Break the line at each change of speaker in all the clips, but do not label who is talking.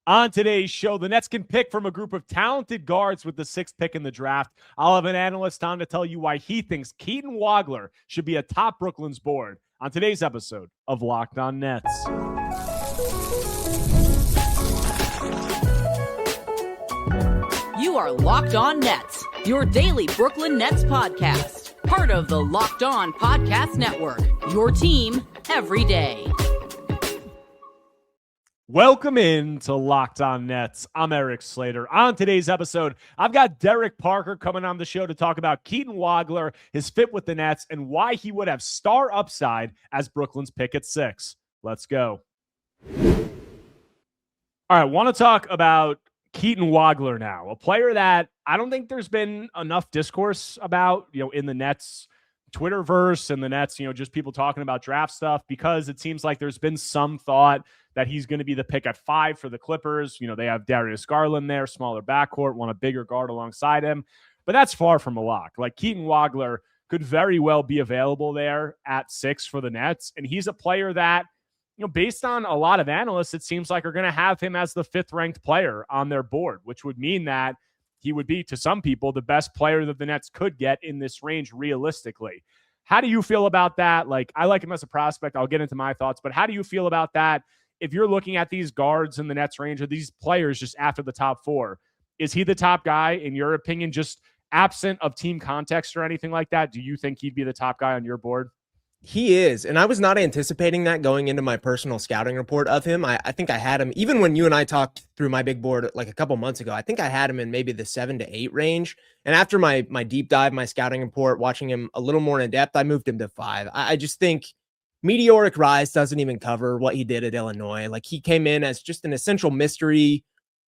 On today's show, the Nets can pick from a group of talented guards with the 6th pick in the draft. I'll have an analyst on to tell you why he thinks Keaton Wagler should be atop Brooklyn's board on today's episode of Locked On Nets.
You are Locked On Nets, your daily Brooklyn Nets podcast. Part of the Locked On Podcast Network, your team every day.
Welcome in to Locked On Nets. I'm Erik Slater. On today's episode, I've got Derek Parker coming on the show to talk about Keaton Wagler, his fit with the Nets, and why he would have star upside as Brooklyn's pick at 6. Let's go. All right, want to talk about Keaton Wagler now, a player that I don't think there's been enough discourse about, in the Nets Twitterverse and the Nets, just people talking about draft stuff, because it seems like there's been some thought that he's going to be the pick at 5 for the Clippers. They have Darius Garland there, smaller backcourt, want a bigger guard alongside him. But that's far from a lock. Like, Keaton Wagler could very well be available there at 6 for the Nets. And he's a player that, based on a lot of analysts, it seems like are going to have him as the 5th-ranked player on their board, which would mean that he would be, to some people, the best player that the Nets could get in this range realistically. How do you feel about that? Like, I like him as a prospect. I'll get into my thoughts, but how do you feel about that? If you're looking at these guards in the Nets range or these players just after the top 4, is he the top guy in your opinion, just absent of team context or anything like that? Do you think he'd be the top guy on your board?
He is, and I was not anticipating that going into my personal scouting report of him. I think I had him, even when you and I talked through my big board like a couple months ago, I think I had him in maybe the 7 to 8 range. And after my deep dive, my scouting report, watching him a little more in depth, I moved him to 5. I just think meteoric rise doesn't even cover what he did at Illinois. Like, he came in as just an essential mystery,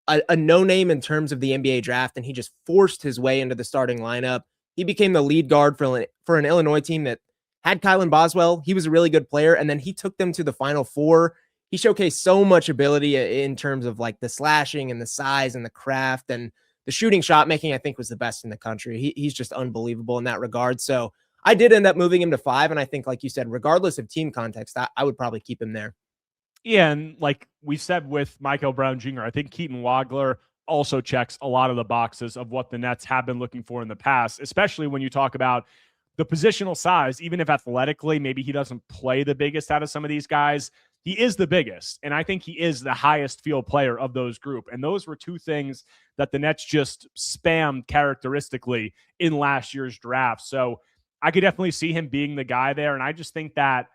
a no-name in terms of the NBA draft, and he just forced his way into the starting lineup. He became the lead guard for an Illinois team that had Kylan Boswell. He was a really good player, and then he took them to the Final Four. He showcased so much ability in terms of like the slashing and the size and the craft, and the shooting shot making, I think, was the best in the country. He's just unbelievable in that regard. So I did end up moving him to 5, and I think, like you said, regardless of team context, I would probably keep him there.
Yeah, and like we said with Michael Brown Jr., I think Keaton Wagler also checks a lot of the boxes of what the Nets have been looking for in the past, especially when you talk about the positional size. Even if athletically, maybe he doesn't play the biggest out of some of these guys, he is the biggest. And I think he is the highest field player of those group. And those were two things that the Nets just spammed characteristically in last year's draft. So I could definitely see him being the guy there. And I just think that,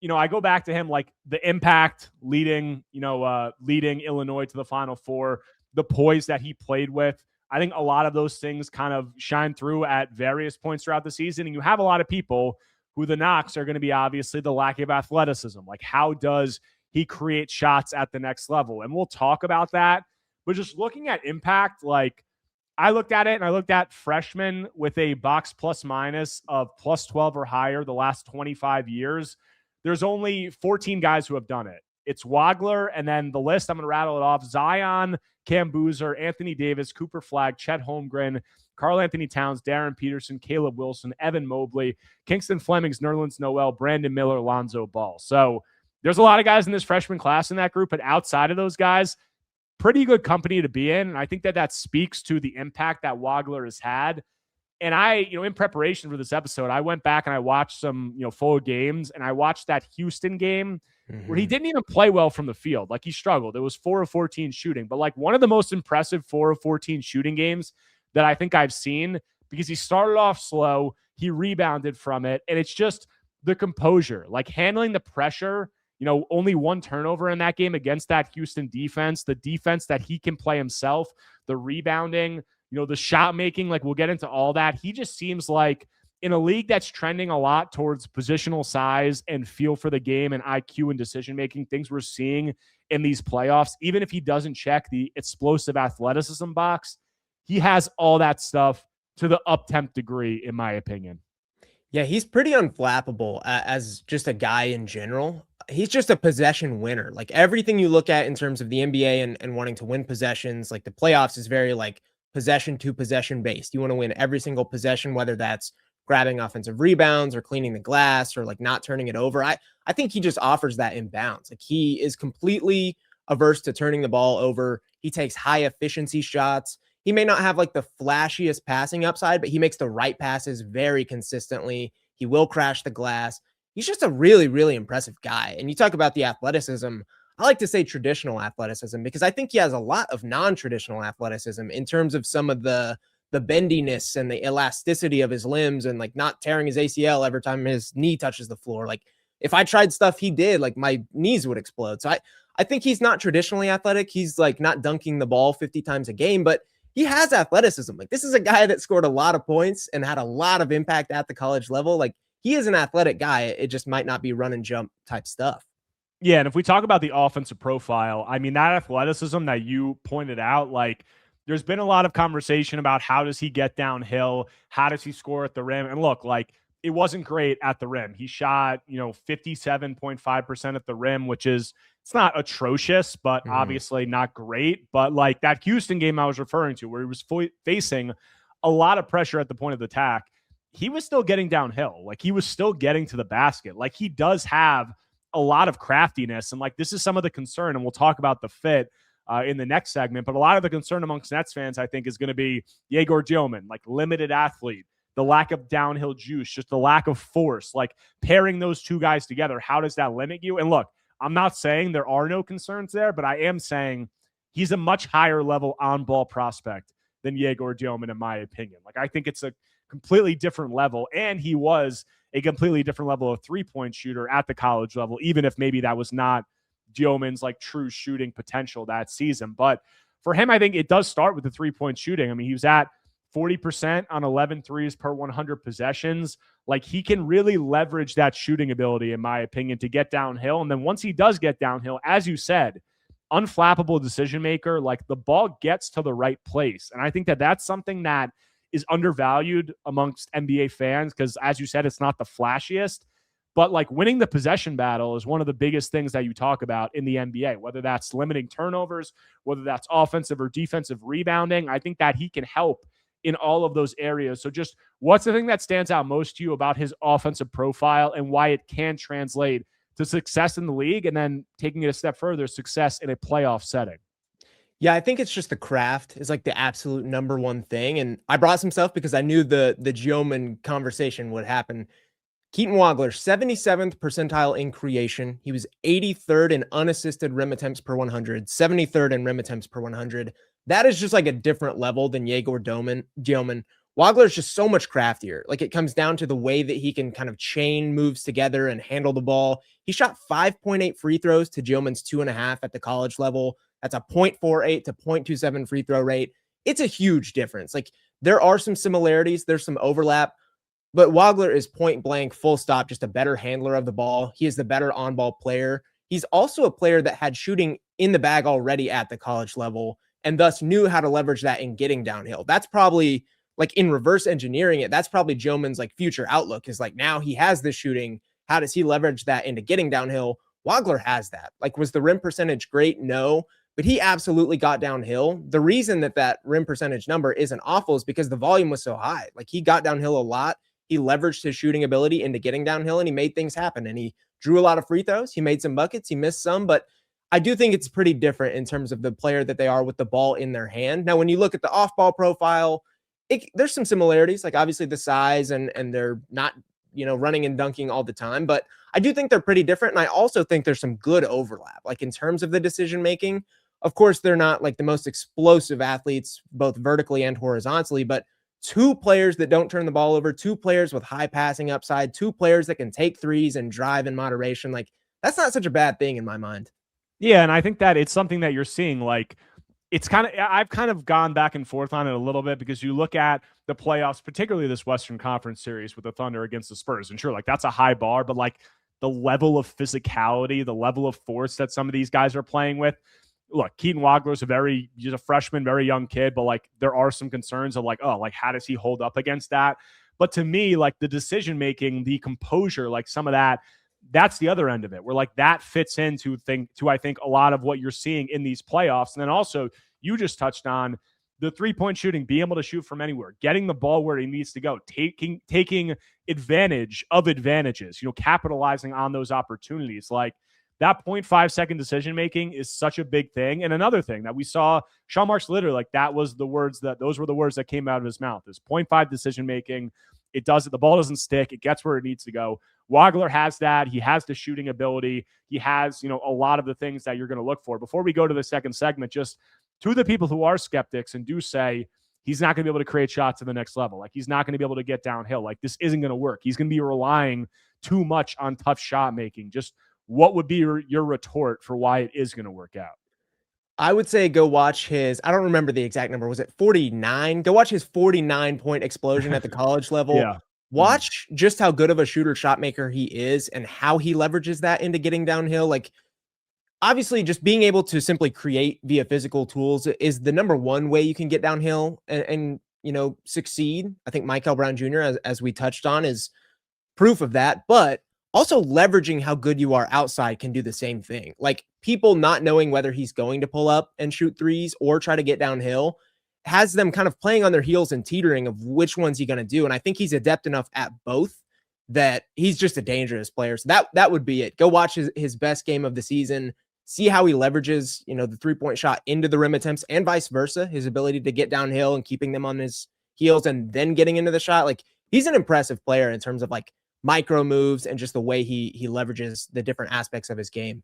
I go back to him, like the impact leading Illinois to the Final Four, the poise that he played with. I think a lot of those things kind of shine through at various points throughout the season. And you have a lot of people who the knocks are going to be obviously the lack of athleticism. Like, how does he create shots at the next level? And we'll talk about that. But just looking at impact, like, I looked at it and I looked at freshmen with a box plus minus of plus 12 or higher the last 25 years. There's only 14 guys who have done it. It's Wagler, and then the list, I'm going to rattle it off: Zion, Cam Boozer, Anthony Davis, Cooper Flagg, Chet Holmgren, Karl Anthony Towns, Darren Peterson, Caleb Wilson, Evan Mobley, Kingston Flemings, Nerlens Noel, Brandon Miller, Lonzo Ball. So there's a lot of guys in this freshman class in that group, but outside of those guys, pretty good company to be in. And I think that speaks to the impact that Wagler has had. And I, in preparation for this episode, I went back and I watched some, full games, and I watched that Houston game where he didn't even play well from the field. Like, he struggled. It was 4 of 14 shooting, but like one of the most impressive 4 of 14 shooting games that I think I've seen, because he started off slow, he rebounded from it, and it's just the composure, like handling the pressure. Only 1 turnover in that game against that Houston defense, the defense that he can play himself, the rebounding, the shot making, like we'll get into all that. He just seems like, in a league that's trending a lot towards positional size and feel for the game and IQ and decision-making, things we're seeing in these playoffs, even if he doesn't check the explosive athleticism box, he has all that stuff to the up-temp degree, in my opinion.
Yeah, he's pretty unflappable as just a guy in general. He's just a possession winner. Like, everything you look at in terms of the NBA and wanting to win possessions, like the playoffs is very like possession to possession based. You want to win every single possession, whether that's grabbing offensive rebounds or cleaning the glass or like not turning it over. I think he just offers that in bounds. Like, he is completely averse to turning the ball over. He takes high efficiency shots. He may not have like the flashiest passing upside, but he makes the right passes very consistently. He will crash the glass. He's just a really, really impressive guy. And you talk about the athleticism. I like to say traditional athleticism because I think he has a lot of non-traditional athleticism in terms of some of the bendiness and the elasticity of his limbs and like not tearing his ACL every time his knee touches the floor. Like if I tried stuff he did, like my knees would explode. So I think he's not traditionally athletic. He's like not dunking the ball 50 times a game, but he has athleticism. Like this is a guy that scored a lot of points and had a lot of impact at the college level. Like he is an athletic guy. It just might not be run and jump type stuff.
Yeah, and if we talk about the offensive profile, I mean, that athleticism that you pointed out, like, there's been a lot of conversation about how does he get downhill? How does he score at the rim? And look, like, it wasn't great at the rim. He shot, 57.5% at the rim, which is, it's not atrocious, but obviously not great. But like that Houston game I was referring to, where he was facing a lot of pressure at the point of attack, he was still getting downhill. Like he was still getting to the basket. Like he does have a lot of craftiness. And like, this is some of the concern, and we'll talk about the fit in the next segment. But a lot of the concern amongst Nets fans, I think, is going to be Yegor Dioman, like limited athlete, the lack of downhill juice, just the lack of force, like pairing those two guys together. How does that limit you? And look, I'm not saying there are no concerns there, but I am saying he's a much higher level on-ball prospect than Yegor Dioman, in my opinion. Like, I think it's a completely different level, and he was a completely different level of three-point shooter at the college level, even if maybe that was not Dioman's like true shooting potential that season. But for him, I think it does start with the three-point shooting. I mean, he was at 40% on 11 threes per 100 possessions. Like, he can really leverage that shooting ability, in my opinion, to get downhill. And then once he does get downhill, as you said, unflappable decision maker, like the ball gets to the right place. And I think that that's something that is undervalued amongst NBA fans because, as you said, it's not the flashiest. But like winning the possession battle is one of the biggest things that you talk about in the NBA, whether that's limiting turnovers, whether that's offensive or defensive rebounding. I think that he can help in all of those areas. So just what's the thing that stands out most to you about his offensive profile and why it can translate to success in the league, and then taking it a step further, success in a playoff setting?
Yeah, I think it's just the craft is like the absolute number one thing. And I brought some stuff because I knew the Geoman conversation would happen. Keaton Wagler, 77th percentile in creation. He was 83rd in unassisted rim attempts per 100, 73rd in rim attempts per 100. That is just like a different level than Yegor Dioman. Wagler is just so much craftier. Like, it comes down to the way that he can kind of chain moves together and handle the ball. He shot 5.8 free throws to Dioman's 2.5 at the college level. That's a 0.48 to 0.27 free throw rate. It's a huge difference. Like, there are some similarities. There's some overlap. But Wagler is point blank, full stop, just a better handler of the ball. He is the better on-ball player. He's also a player that had shooting in the bag already at the college level and thus knew how to leverage that in getting downhill. That's probably, like, in reverse engineering it, that's probably Joman's like future outlook, is like, now he has this shooting. How does he leverage that into getting downhill? Wagler has that. Like, was the rim percentage great? No, but he absolutely got downhill. The reason that rim percentage number isn't awful is because the volume was so high. Like, he got downhill a lot. He leveraged his shooting ability into getting downhill, and he made things happen. And he drew a lot of free throws. He made some buckets. He missed some, but I do think it's pretty different in terms of the player that they are with the ball in their hand. Now, when you look at the off-ball profile, there's some similarities, like obviously the size and they're not, running and dunking all the time, but I do think they're pretty different. And I also think there's some good overlap, like in terms of the decision-making. Of course, they're not like the most explosive athletes, both vertically and horizontally, but two players that don't turn the ball over, two players with high passing upside, two players that can take threes and drive in moderation. Like, that's not such a bad thing in my mind.
Yeah, and I think that it's something that you're seeing. Like, I've kind of gone back and forth on it a little bit, because you look at the playoffs, particularly this Western Conference series with the Thunder against the Spurs, and sure, like, that's a high bar, but like the level of physicality, the level of force that some of these guys are playing with. Look, Keaton Wagler is he's a freshman, very young kid, but like, there are some concerns of like, oh, like, how does he hold up against that? But to me, like, the decision-making, the composure, like some of that, that's the other end of it, where like that fits into I think a lot of what you're seeing in these playoffs. And then also, you just touched on the three-point shooting, being able to shoot from anywhere, getting the ball where he needs to go, taking advantage of advantages, capitalizing on those opportunities. Like, that 0.5-second decision making is such a big thing. And another thing that we saw, Sean Marks literally, like, those were the words that came out of his mouth, is 0.5 decision making. The ball doesn't stick. It gets where it needs to go. Wagler has that. He has the shooting ability. He has, a lot of the things that you're going to look for. Before we go to the second segment, just to the people who are skeptics and do say he's not going to be able to create shots to the next level, like he's not going to be able to get downhill, like this isn't going to work, he's going to be relying too much on tough shot making. Just what would be your retort for why it is going to work out?
I would say go watch his, I don't remember the exact number. Was it 49? Go watch his 49-point explosion at the college level.
Yeah.
Watch just how good of a shooter shot maker he is and how he leverages that into getting downhill. Like, obviously, just being able to simply create via physical tools is the number one way you can get downhill and succeed. I think Michael Brown Jr., as we touched on, is proof of that. But also leveraging how good you are outside can do the same thing. Like, people not knowing whether he's going to pull up and shoot threes or try to get downhill has them kind of playing on their heels and teetering of which one's he going to do. And I think he's adept enough at both that he's just a dangerous player. So that would be it. Go watch his best game of the season. See how he leverages, the 3-point shot into the rim attempts and vice versa. His ability to get downhill and keeping them on his heels and then getting into the shot. Like, he's an impressive player in terms of like micro moves and just the way he leverages the different aspects of his game.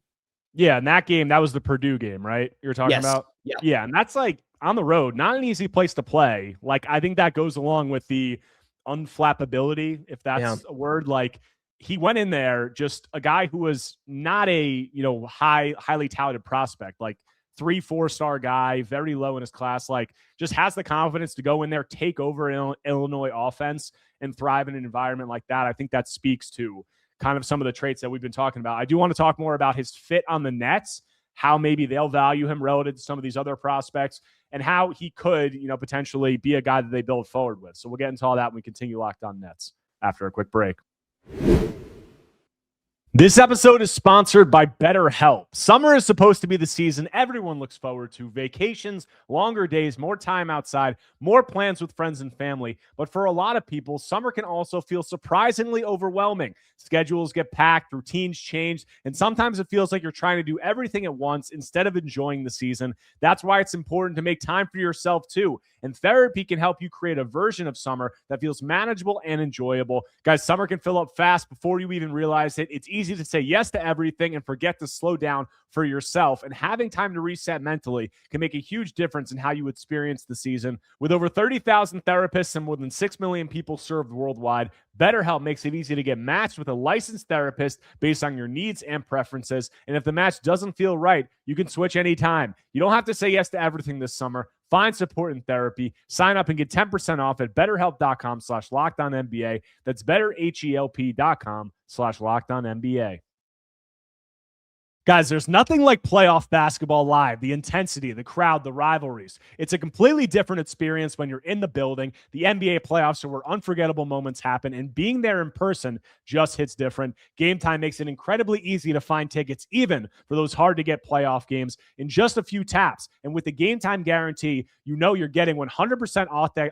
Yeah, and that game, that was the Purdue game, right? You're talking about? Yeah, and that's like on the road, not an easy place to play. Like, I think that goes along with the unflappability, if that's a word. Like, he went in there just a guy who was not a, highly touted prospect, like 3-4 star guy, very low in his class, like just has the confidence to go in there, take over Illinois offense and thrive in an environment like that. I think that speaks to kind of some of the traits that we've been talking about. I do want to talk more about his fit on the Nets, how maybe they'll value him relative to some of these other prospects, and how he could, potentially be a guy that they build forward with. So we'll get into all that when we continue Locked On Nets after a quick break. This episode is sponsored by BetterHelp. Summer is supposed to be the season everyone looks forward to. Vacations, longer days, more time outside, more plans with friends and family. But for a lot of people, summer can also feel surprisingly overwhelming. Schedules get packed, routines change, and sometimes it feels like you're trying to do everything at once instead of enjoying the season. That's why it's important to make time for yourself too. And therapy can help you create a version of summer that feels manageable and enjoyable. Guys, summer can fill up fast before you even realize it. It's easy to say yes to everything and forget to slow down for yourself. And having time to reset mentally can make a huge difference in how you experience the season. With over 30,000 therapists and more than 6 million people served worldwide, BetterHelp makes it easy to get matched with a licensed therapist based on your needs and preferences. And if the match doesn't feel right, you can switch anytime. You don't have to say yes to everything this summer. Find support in therapy. Sign up and get 10% off at betterhelp.com/LockedOnNBA. That's betterhelp.com/LockedOnNBA. Guys, there's nothing like playoff basketball live. The intensity, the crowd, the rivalries. It's a completely different experience when you're in the building. The NBA playoffs are where unforgettable moments happen, and being there in person just hits different. Game Time makes it incredibly easy to find tickets, even for those hard-to-get playoff games, in just a few taps. And with the Game Time guarantee, you know you're getting 100%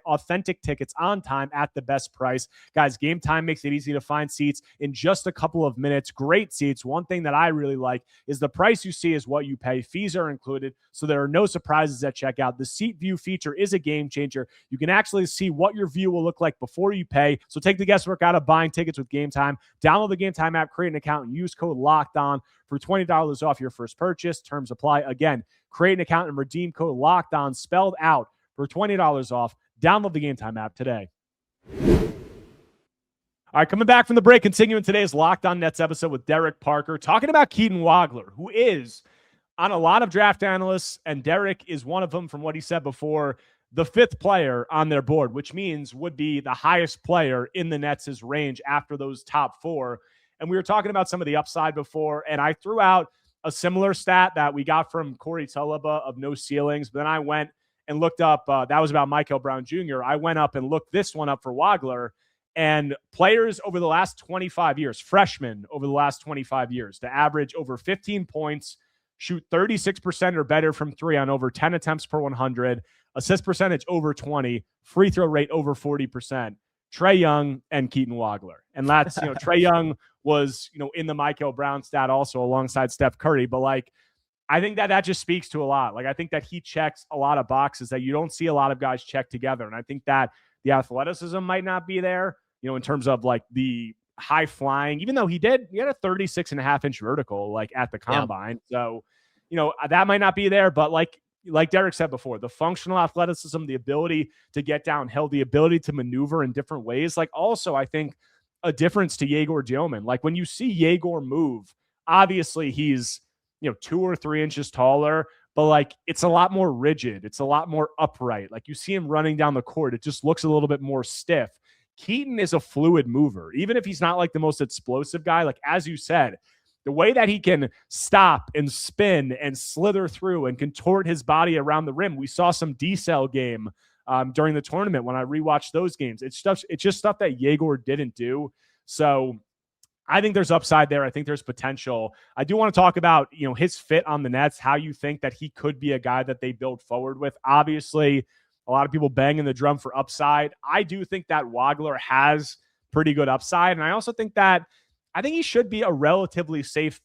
authentic tickets on time at the best price. Guys, Game Time makes it easy to find seats in just a couple of minutes. Great seats. One thing that I really like is the price you see is what you pay. Fees are included, so there are no surprises at checkout. The seat view feature is a game changer. You can actually see what your view will look like before you pay. So take the guesswork out of buying tickets with Game Time. Download the Game Time app, create an account, and use code LOCKEDON for $20 off your first purchase. Terms apply. Again, create an account and redeem code LOCKEDON spelled out for $20 off. Download the Game Time app today. All right, coming back from the break, continuing today's Locked On Nets episode with Derek Parker, talking about Keaton Wagler, who is on a lot of draft analysts, and Derek is one of them, from what he said before, the 5th player on their board, which means would be the highest player in the Nets' range after those top 4. And we were talking about some of the upside before, and I threw out a similar stat that we got from Corey Tulaba of No Ceilings, but then I went and looked up, that was about Michael Brown Jr. I went up and looked this one up for Wagler. And players over the last 25 years, freshmen over the last 25 years, to average over 15 points, shoot 36% or better from 3 on over 10 attempts per 100, assist percentage over 20, free throw rate over 40%, Trae Young and Keaton Wagler. And that's, Trae Young was, in the Michael Brown stat also alongside Steph Curry. But like, I think that just speaks to a lot. Like, I think that he checks a lot of boxes that you don't see a lot of guys check together. And I think that the athleticism might not be there, in terms of like the high flying, even though he had a 36.5-inch vertical, like at the combine. Yeah. So, that might not be there, but like Derek said before, the functional athleticism, the ability to get downhill, the ability to maneuver in different ways. Like, also, I think a difference to Yegor Dioman. Like, when you see Yegor move, obviously he's, 2 or 3 inches taller, but like, it's a lot more rigid. It's a lot more upright. Like, you see him running down the court, it just looks a little bit more stiff. Keaton is a fluid mover, even if he's not like the most explosive guy. Like, as you said, the way that he can stop and spin and slither through and contort his body around the rim. We saw some D-cell game during the tournament when I rewatched those games. It's just stuff that Yegor didn't do. So I think there's upside there. I think there's potential. I do want to talk about, his fit on the Nets, how you think that he could be a guy that they build forward with. Obviously, a lot of people banging the drum for upside. I do think that Wagler has pretty good upside. And I also think he should be a relatively safe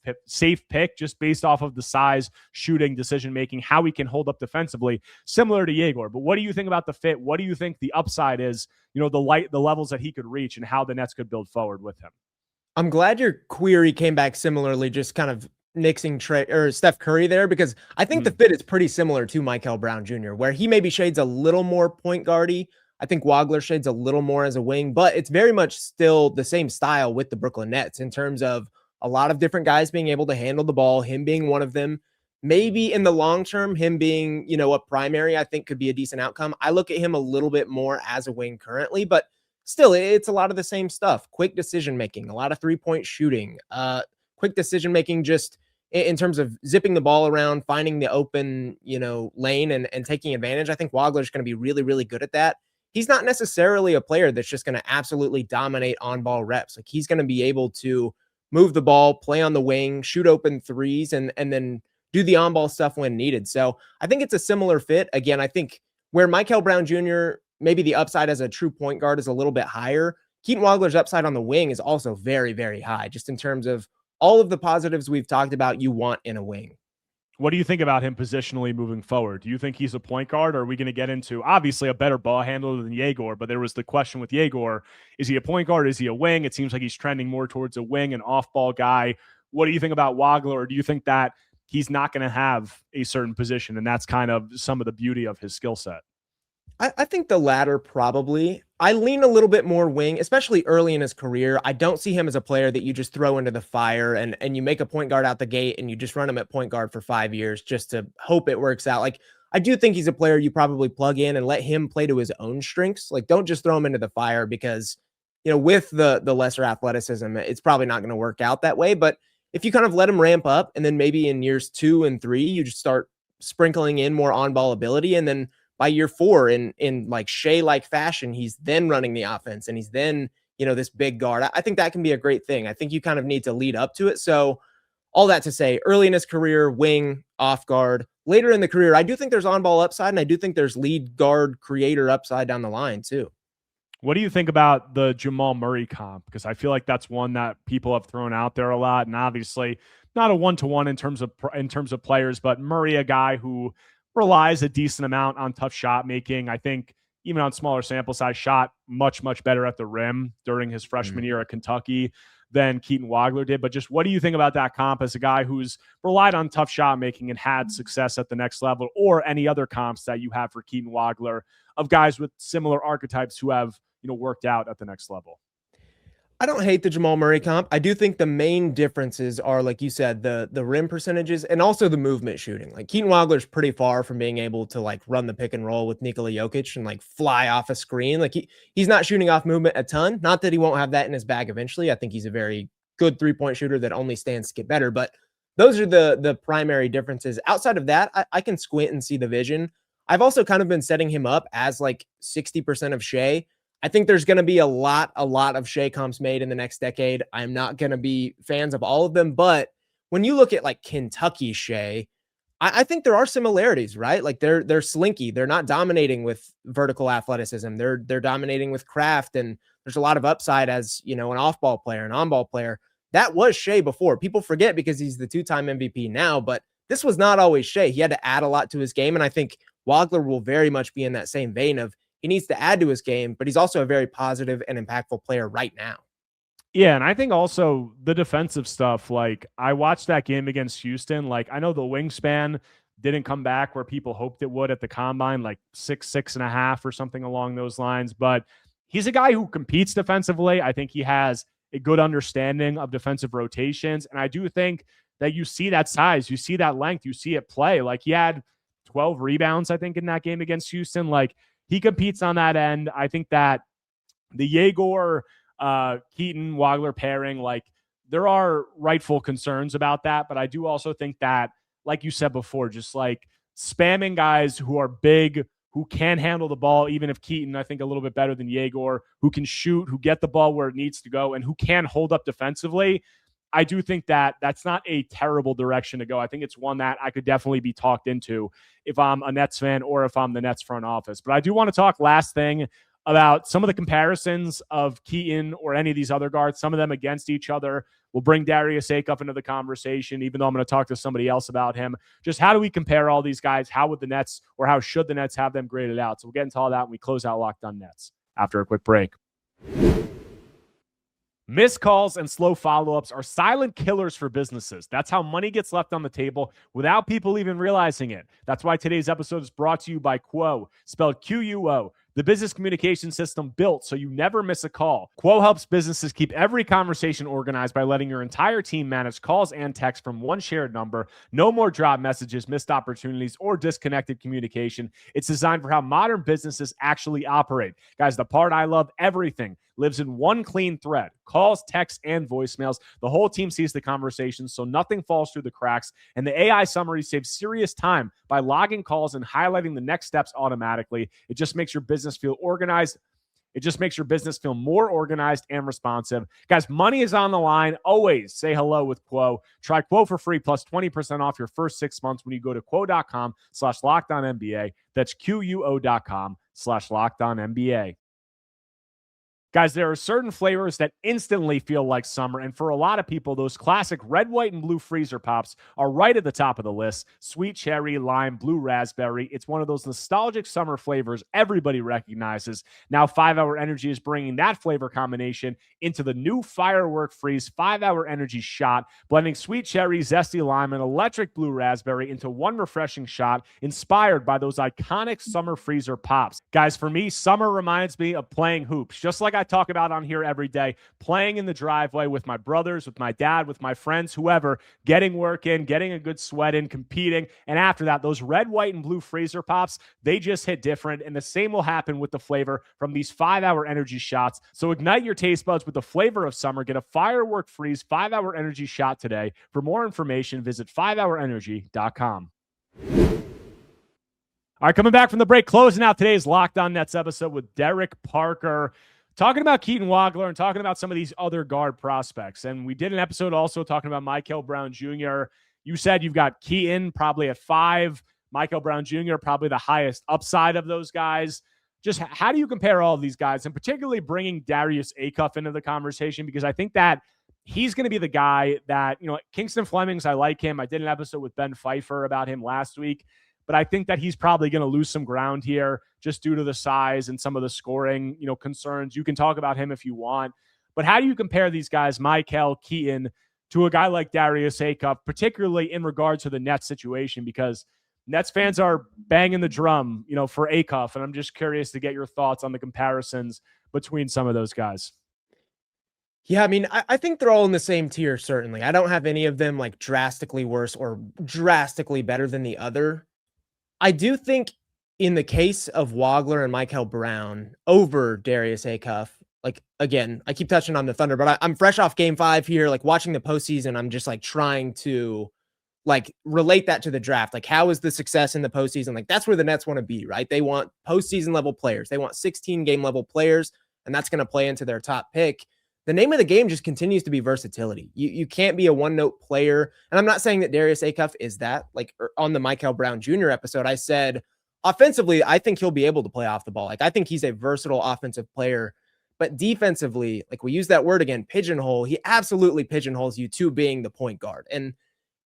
pick just based off of the size, shooting, decision-making, how he can hold up defensively, similar to Yegor. But what do you think about the fit? What do you think the upside is, the levels that he could reach and how the Nets could build forward with him?
I'm glad your query came back similarly, just kind of nixing Steph Curry there, because I think the fit is pretty similar to Michael Brown Jr., where he maybe shades a little more point guardy. I think Wagler shades a little more as a wing, but it's very much still the same style with the Brooklyn Nets in terms of a lot of different guys being able to handle the ball, him being one of them. Maybe in the long term, him being, a primary, I think could be a decent outcome. I look at him a little bit more as a wing currently, but still, it's a lot of the same stuff. Quick decision-making, a lot of three-point shooting, quick decision-making just in terms of zipping the ball around, finding the open, lane and taking advantage. I think Wagler's going to be really, really good at that. He's not necessarily a player that's just going to absolutely dominate on-ball reps. Like, he's going to be able to move the ball, play on the wing, shoot open threes, and then do the on-ball stuff when needed. So I think it's a similar fit. Again, I think where Michael Brown Jr., maybe the upside as a true point guard is a little bit higher, Keaton Wagler's upside on the wing is also very, very high, just in terms of all of the positives we've talked about you want in a wing.
What do you think about him positionally moving forward? Do you think he's a point guard, or are we going to get into obviously a better ball handler than Yegor? But there was the question with Yegor, is he a point guard? Is he a wing? It seems like he's trending more towards a wing, an off-ball guy. What do you think about Wagler? Or do you think that he's not going to have a certain position, and that's kind of some of the beauty of his skill set?
I think the latter probably. I lean a little bit more wing, especially early in his career. I don't see him as a player that you just throw into the fire and you make a point guard out the gate and you just run him at point guard for 5 years just to hope it works out. Like, I do think he's a player you probably plug in and let him play to his own strengths. Like, don't just throw him into the fire because, with the lesser athleticism, it's probably not going to work out that way. But if you kind of let him ramp up and then maybe in years 2 and 3, you just start sprinkling in more on-ball ability, and then by year 4 in like Shea-like fashion, he's then running the offense and he's then, this big guard. I think that can be a great thing. I think you kind of need to lead up to it. So all that to say, early in his career, wing, off guard. Later in the career, I do think there's on-ball upside, and I do think there's lead guard creator upside down the line too.
What do you think about the Jamal Murray comp? Because I feel like that's one that people have thrown out there a lot, and obviously not a one-to-one in terms of players, but Murray, a guy who relies a decent amount on tough shot making. I think even on smaller sample size, shot much, much better at the rim during his freshman year at Kentucky than Keaton Wagler did. But just what do you think about that comp as a guy who's relied on tough shot making and had success at the next level, or any other comps that you have for Keaton Wagler of guys with similar archetypes who have, worked out at the next level?
I don't hate the Jamal Murray comp. I do think the main differences are, like you said, the rim percentages and also the movement shooting. Like, Keaton Wagler's pretty far from being able to like run the pick and roll with Nikola Jokic and like fly off a screen. Like, he's not shooting off movement a ton. Not that he won't have that in his bag eventually. I think he's a very good 3-point shooter that only stands to get better. But those are the primary differences. Outside of that, I can squint and see the vision. I've also kind of been setting him up as like 60% of Shea. I think there's going to be a lot of Shea comps made in the next decade. I'm not going to be fans of all of them, but when you look at like Kentucky Shea, I think there are similarities, right? Like, they're slinky. They're not dominating with vertical athleticism. They're dominating with craft, and there's a lot of upside as, an off-ball player, an on-ball player. that was Shea before. People forget because he's the 2-time MVP now, but this was not always Shea. He had to add a lot to his game, and I think Wagler will very much be in that same vein of he needs to add to his game, but he's also a very positive and impactful player right now.
Yeah, and I think also the defensive stuff, like I watched that game against Houston. Like I know the wingspan didn't come back where people hoped it would at the combine, like 6'6.5" or something along those lines. But he's a guy who competes defensively. I think he has a good understanding of defensive rotations. And I do think that you see that size, you see that length, you see it play. Like he had 12 rebounds, I think, in that game against Houston. Like he competes on that end. I think that the Yegor Keaton Wagler pairing, like there are rightful concerns about that, but I do also think that, like you said before, just like spamming guys who are big, who can handle the ball, even if Keaton, I think, a little bit better than Yegor, who can shoot, who get the ball where it needs to go, and who can hold up defensively. I do think that that's not a terrible direction to go. I think it's one that I could definitely be talked into if I'm a Nets fan or if I'm the Nets front office. But I do want to talk last thing about some of the comparisons of Keaton or any of these other guards, some of them against each other. We'll bring Darius Acuff into the conversation, even though I'm going to talk to somebody else about him. Just how do we compare all these guys? How would the Nets, or how should the Nets have them graded out? So we'll get into all that when we close out Locked On Nets after a quick break. Missed calls and slow follow-ups are silent killers for businesses. That's how money gets left on the table without people even realizing it. That's why today's episode is brought to you by Quo, spelled Quo, the business communication system built so you never miss a call. Quo helps businesses keep every conversation organized by letting your entire team manage calls and texts from one shared number. No more drop messages, missed opportunities, or disconnected communication. It's designed for how modern businesses actually operate. Guys, the part I love, everything lives in one clean thread. Calls, texts, and voicemails. The whole team sees the conversation, so nothing falls through the cracks. And the AI summary saves serious time by logging calls and highlighting the next steps automatically. It just makes your business feel organized. It just makes your business feel more organized and responsive. Guys, money is on the line. Always say hello with Quo. Try Quo for free plus 20% off your first 6 months when you go to quo.com/LockedOnNBA. That's QUO.com/LockedOnNBA. Guys, there are certain flavors that instantly feel like summer, and for a lot of people, those classic red, white, and blue freezer pops are right at the top of the list. Sweet cherry, lime, blue raspberry. It's one of those nostalgic summer flavors everybody recognizes. Now 5-Hour Energy is bringing that flavor combination into the new Firework Freeze 5-Hour Energy shot, blending sweet cherry, zesty lime, and electric blue raspberry into one refreshing shot inspired by those iconic summer freezer pops. Guys, for me, summer reminds me of playing hoops, just like I talk about on here every day, playing in the driveway with my brothers, with my dad, with my friends, whoever, getting work in, getting a good sweat in, competing. And after that, those red, white, and blue freezer pops, they just hit different. And the same will happen with the flavor from these 5-Hour Energy shots. So ignite your taste buds with the flavor of summer. Get a Firework Freeze 5-Hour Energy shot today. For more information, visit 5hourenergy.com. All right, coming back from the break, closing out today's Locked On Nets episode with Derek Parker, talking about Keaton Wagler and talking about some of these other guard prospects. And we did an episode also talking about Michael Brown Jr. You said you've got Keaton probably at 5, Michael Brown Jr. probably the highest upside of those guys. Just how do you compare all of these guys, and particularly bringing Darius Acuff into the conversation? Because I think that he's going to be the guy that, Kingston Flemings, I like him. I did an episode with Ben Pfeiffer about him last week. But I think that he's probably going to lose some ground here just due to the size and some of the scoring, concerns. You can talk about him if you want. But how do you compare these guys, Michael, Keaton, to a guy like Darius Acuff, particularly in regard to the Nets situation? Because Nets fans are banging the drum, for Acuff. And I'm just curious to get your thoughts on the comparisons between some of those guys.
Yeah, I mean, I think they're all in the same tier, certainly. I don't have any of them like drastically worse or drastically better than the other. I do think in the case of Wagler and Michael Brown over Darius Acuff, like, again, I keep touching on the Thunder, but I'm fresh off game 5 here, like watching the postseason. I'm just like trying to like relate that to the draft. Like, how is the success in the postseason? Like, that's where the Nets want to be, right? They want postseason level players. They want 16 game level players, and that's going to play into their top pick. The name of the game just continues to be versatility. You can't be a one-note player. And I'm not saying that Darius Acuff is that. Like on the Michael Brown Jr. episode, I said, offensively, I think he'll be able to play off the ball. Like, I think he's a versatile offensive player. But defensively, like we use that word again, pigeonhole, he absolutely pigeonholes you to being the point guard. And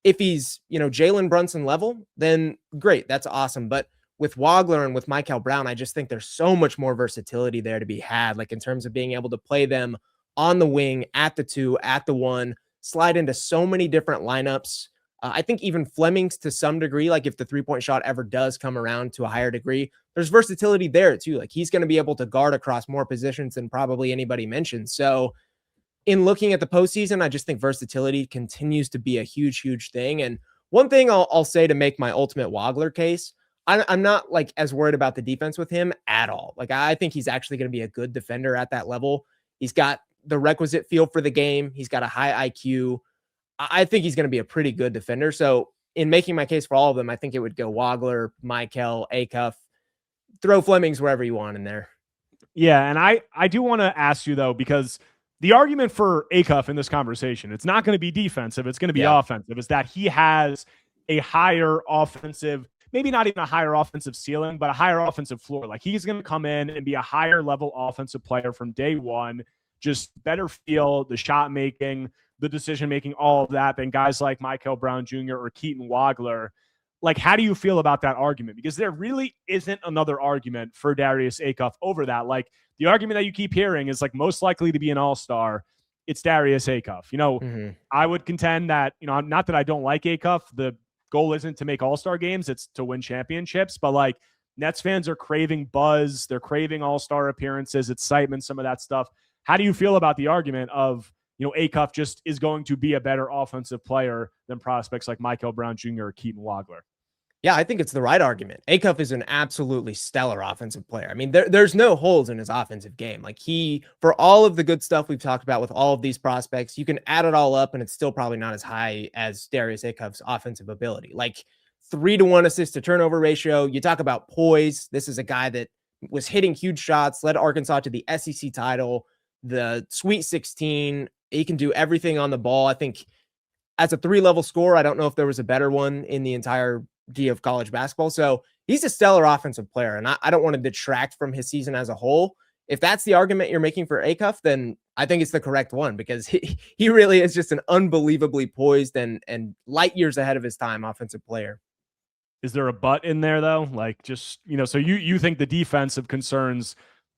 if he's, Jalen Brunson level, then great. That's awesome. But with Wagler and with Michael Brown, I just think there's so much more versatility there to be had, like in terms of being able to play them on the wing, at the 2, at the 1, slide into so many different lineups. I think even Fleming's to some degree, like if the 3-point shot ever does come around to a higher degree, there's versatility there too. Like he's going to be able to guard across more positions than probably anybody mentioned. So in looking at the postseason, I just think versatility continues to be a huge, huge thing. And one thing I'll say to make my ultimate Wagler case, I'm not like as worried about the defense with him at all. Like I think he's actually going to be a good defender at that level. He's got the requisite feel for the game. He's got a high IQ. I think he's going to be a pretty good defender. So in making my case for all of them, I think it would go Wagler, Michael, Acuff, throw Flemings wherever you want in there.
Yeah, and I do want to ask you, though, because the argument for Acuff in this conversation, it's not going to be defensive, it's going to be offensive, is that he has a higher offensive, maybe not even a higher offensive ceiling, but a higher offensive floor. Like he's going to come in and be a higher level offensive player from day one, just better feel, the shot making, the decision-making, all of that, than guys like Michael Brown Jr. or Keaton Wagler. Like, how do you feel about that argument? Because there really isn't another argument for Darius Acuff over that. Like, the argument that you keep hearing is, like, most likely to be an all-star, it's Darius Acuff. I would contend that, not that I don't like Acuff. The goal isn't to make all-star games. It's to win championships. But, like, Nets fans are craving buzz. They're craving all-star appearances, excitement, some of that stuff. How do you feel about the argument of, Acuff just is going to be a better offensive player than prospects like Michael Brown Jr. or Keaton Wagler?
Yeah, I think it's the right argument. Acuff is an absolutely stellar offensive player. I mean, there's no holes in his offensive game. Like for all of the good stuff we've talked about with all of these prospects, you can add it all up and it's still probably not as high as Darius Acuff's offensive ability. Like 3-to-1 assist to turnover ratio. You talk about poise. This is a guy that was hitting huge shots, led Arkansas to the SEC title, the Sweet 16. He can do everything on the ball. I think as a 3-level scorer, I don't know if there was a better one in the entire of college basketball. So he's a stellar offensive player, and I don't want to detract from his season as a whole. If that's the argument you're making for Acuff, then I think it's the correct one, because he really is just an unbelievably poised and light years ahead of his time offensive player.
Is there a but in there, though? Like, just, so you think the defensive concerns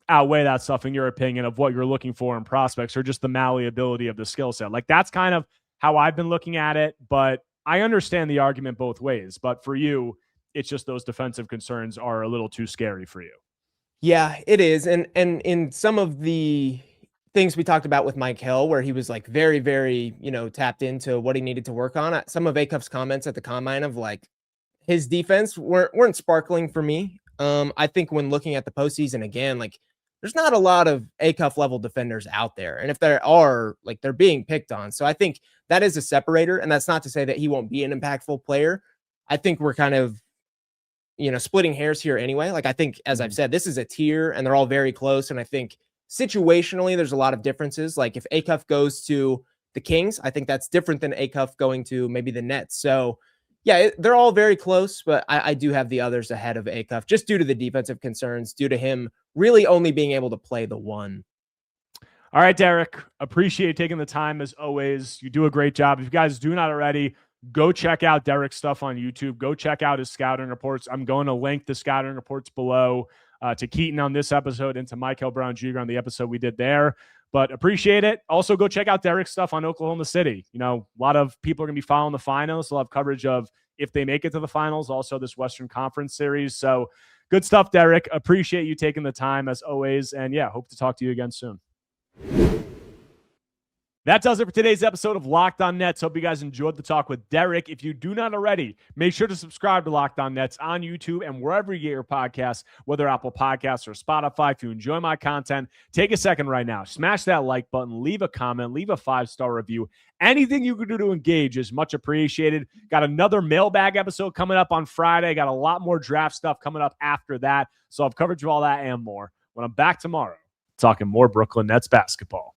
outweigh that stuff in your opinion of what you're looking for in prospects, or just the malleability of the skill set? Like, that's kind of how I've been looking at it, but I understand the argument both ways. But for you, it's just those defensive concerns are a little too scary for you.
Yeah, it is. And in some of the things we talked about with Mike Hill, where he was like very, very, tapped into what he needed to work on, some of Acuff's comments at the combine of like his defense weren't sparkling for me. I think when looking at the postseason again, like there's not a lot of Acuff level defenders out there. And if there are, like, they're being picked on. So I think that is a separator. And that's not to say that he won't be an impactful player. I think we're kind of, splitting hairs here anyway. Like, I think, as I've said, this is a tier and they're all very close. And I think situationally, there's a lot of differences. Like if Acuff goes to the Kings, I think that's different than Acuff going to maybe the Nets. So yeah, they're all very close, but I do have the others ahead of Acuff just due to the defensive concerns, due to him really only being able to play the one.
All right, Derek, appreciate taking the time as always. You do a great job. If you guys do not already, go check out Derek's stuff on YouTube. Go check out his scouting reports. I'm going to link the scouting reports below to Keaton on this episode and to Michael Brown Jr. on the episode we did there. But appreciate it. Also, go check out Derek's stuff on Oklahoma City. A lot of people are going to be following the finals. They'll have coverage of if they make it to the finals, also this Western Conference series. So good stuff, Derek. Appreciate you taking the time as always. And yeah, hope to talk to you again soon. That does it for today's episode of Locked On Nets. Hope you guys enjoyed the talk with Derek. If you do not already, make sure to subscribe to Locked On Nets on YouTube and wherever you get your podcasts, whether Apple Podcasts or Spotify. If you enjoy my content, take a second right now. Smash that like button, leave a comment, leave a 5-star review. Anything you can do to engage is much appreciated. Got another mailbag episode coming up on Friday. Got a lot more draft stuff coming up after that. So I've coverage of all that and more when I'm back tomorrow talking more Brooklyn Nets basketball.